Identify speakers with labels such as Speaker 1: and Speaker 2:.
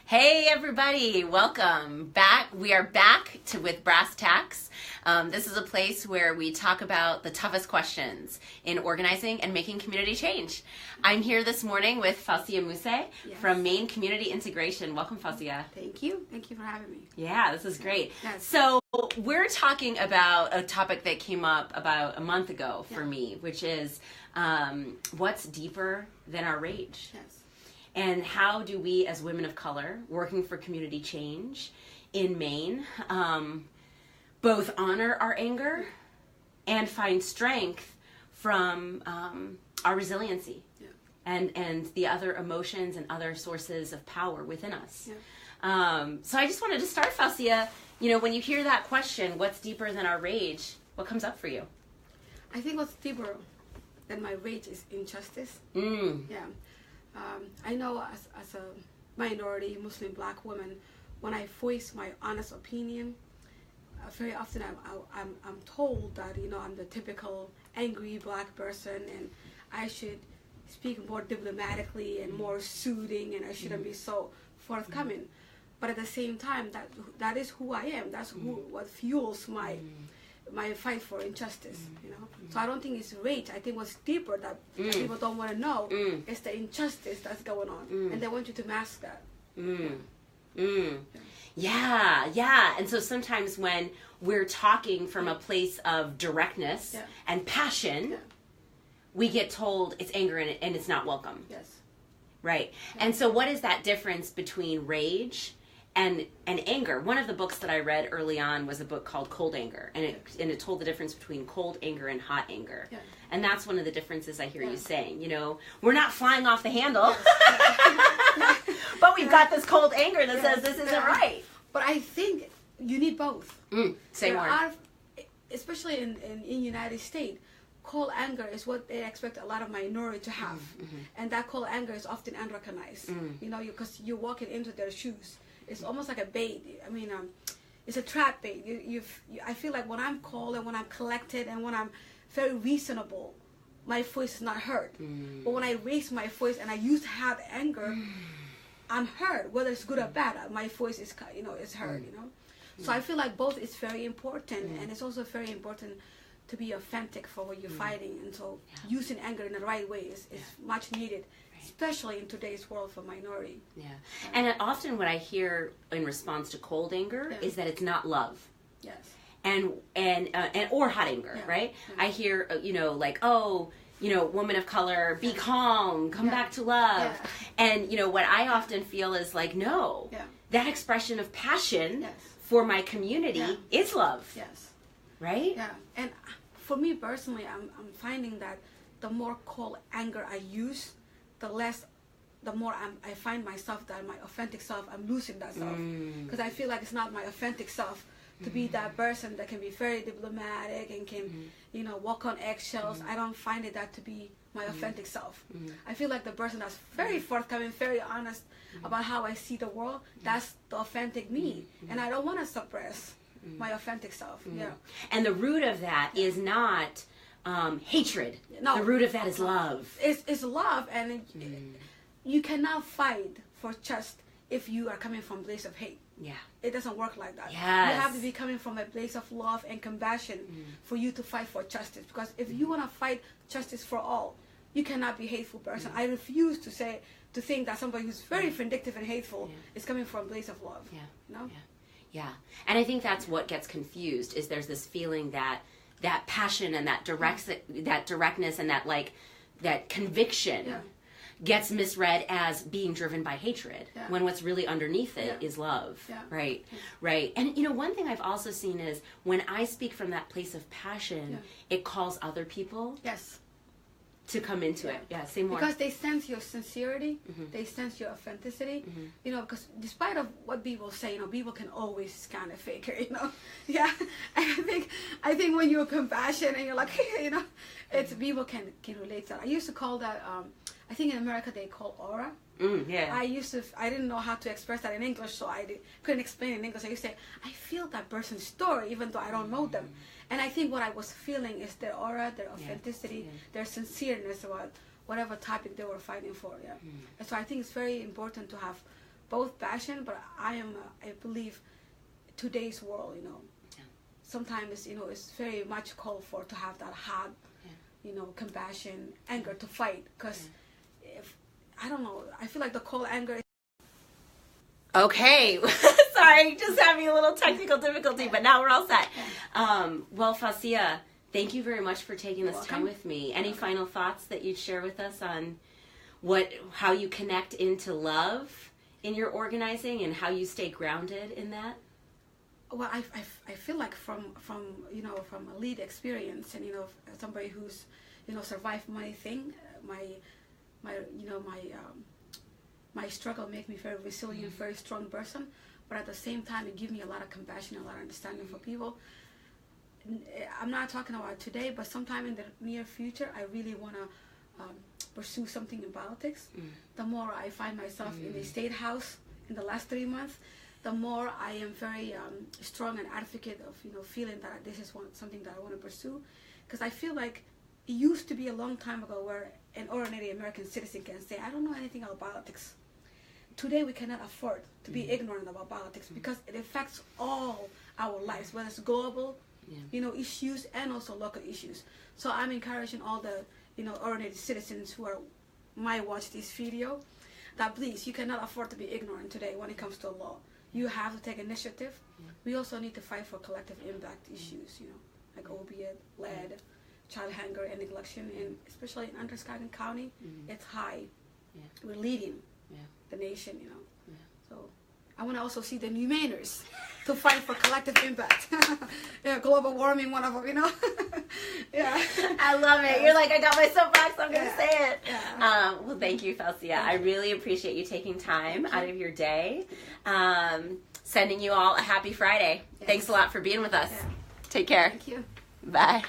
Speaker 1: Hey everybody, welcome back. We are back with Brass Tacks. This is a place where we talk about the toughest questions in organizing and making community change. I'm here this morning with Fausia Muse from Maine Community Integration. Welcome, Fausia.
Speaker 2: Thank you. Thank you for having me.
Speaker 1: Yeah, this is great.
Speaker 2: Yes.
Speaker 1: So we're talking about a topic that came up about a month ago for me, which is what's deeper than our rage?
Speaker 2: Yes.
Speaker 1: And how do we, as women of color, working for community change in Maine, both honor our anger and find strength from our resiliency and the other emotions and other sources of power within us? Yeah. So I just wanted to start, Fausia, when you hear that question, what's deeper than our rage, what comes up for you?
Speaker 2: I think what's deeper than my rage is injustice. Yeah. I know as a minority Muslim black woman, when I voice my honest opinion, very often I'm told that I'm the typical angry black person and I should speak more diplomatically and more soothing and I shouldn't be so forthcoming. But at the same time, that is who I am. That's what fuels my fight for injustice, So I don't think it's rage. I think what's deeper that people don't want to know is the injustice that's going on, and they want you to mask that.
Speaker 1: Yeah. And so sometimes when we're talking from a place of directness and passion, we get told it's anger and it's not welcome.
Speaker 2: Yes.
Speaker 1: Right. Yeah. And so what is that difference between rage and anger? One of the books that I read early on was a book called Cold Anger, and it told the difference between cold anger and hot anger. Yeah. And that's one of the differences I hear you saying. We're not flying off the handle, but we've got this cold anger that says this isn't right.
Speaker 2: But I think you need both.
Speaker 1: Say more.
Speaker 2: Especially in United States, cold anger is what they expect a lot of minority to have, and that cold anger is often unrecognized. Because you're walking into their shoes. It's almost like a bait. I mean, it's a trap bait. I feel like when I'm cold and when I'm collected and when I'm very reasonable, my voice is not heard. But when I raise my voice and I used to have anger, I'm heard. Whether it's good or bad, my voice is is heard. So I feel like both is very important, and it's also very important to be authentic for what you're fighting. And so using anger in the right way is much needed. Especially in today's world for minority. Yeah.
Speaker 1: And often what I hear in response to cold anger is that it's not love.
Speaker 2: Yes.
Speaker 1: And or hot anger, right? Yeah. I hear, woman of color, be calm, come back to love. Yeah. And, what I often feel is like, no, that expression of passion for my community is love. Yes. Right?
Speaker 2: Yeah. And for me personally, I'm finding that the more cold anger I use, the more I find myself, that my authentic self, I'm losing that self. Because I feel like it's not my authentic self to be that person that can be very diplomatic and can, walk on eggshells. I don't find that to be my authentic self. I feel like the person that's very forthcoming, very honest about how I see the world, that's the authentic me. And I don't want to suppress my authentic self. Yeah.
Speaker 1: And the root of that is not hatred. No, the root of that is love.
Speaker 2: It's love, and you cannot fight for just if you are coming from a place of hate. Yeah, it doesn't work like that. Yes. You have to be coming from a place of love and compassion for you to fight for justice. Because if you want to fight justice for all, you cannot be a hateful person. I refuse to think that somebody who's very vindictive and hateful is coming from a place of love.
Speaker 1: Yeah, and I think that's what gets confused. Is there's this feeling that passion and that directness and that conviction gets misread as being driven by hatred when what's really underneath it is love. Right. And one thing I've also seen is when I speak from that place of passion, it calls other people to come into it. Yeah, say more.
Speaker 2: Because they sense your sincerity, they sense your authenticity, because despite of what people say, people can always kind of fake it, Yeah, and I think when you're compassionate and you're like, it's people can relate to that. I used to call that, I think in America they call aura. I didn't know how to express that in English, so couldn't explain it in English. I used to say, I feel that person's story, even though I don't know them. And I think what I was feeling is their aura, their authenticity, their sincereness about whatever topic they were fighting for. And so I think it's very important to have both passion, but I believe today's world, sometimes, it's very much called for to have that heart, compassion, anger to fight. Because I don't know, I feel like the cold anger is...
Speaker 1: Okay. Sorry, just having a little technical difficulty, but now we're all set. Well, Fausia, thank you very much for taking this time with me. Any final thoughts that you'd share with us on how you connect into love in your organizing and how you stay grounded in that?
Speaker 2: Well, I feel like from a lead experience and somebody who's survived my thing, my struggle make me very resilient, very strong person. But at the same time, it gives me a lot of compassion, a lot of understanding for people. I'm not talking about today, but sometime in the near future, I really want to pursue something in politics. The more I find myself in the State House in the last 3 months, the more I am very strong and advocate of feeling that this is something that I want to pursue, because I feel like it used to be a long time ago where an ordinary American citizen can say, I don't know anything about politics. Today we cannot afford to be ignorant about politics because it affects all our lives, whether it's global issues and also local issues. So I'm encouraging all the ordinary citizens who might watch this video that please, you cannot afford to be ignorant today when it comes to law. You have to take initiative. We also need to fight for collective impact issues, like opiate, lead, child hunger, and neglection, and especially in Androscoggin County, it's high. We're leading the nation, So I want to also see the New Mainers to fight for collective impact. Global warming, one of them, Yeah.
Speaker 1: I love it. You're like, I got my soapbox, I'm going to say it. Well, thank you, Fausia. I really appreciate you taking time out of your day. Sending you all a happy Friday. Yes. Thanks a lot for being with us. Take care.
Speaker 2: Thank you.
Speaker 1: Bye.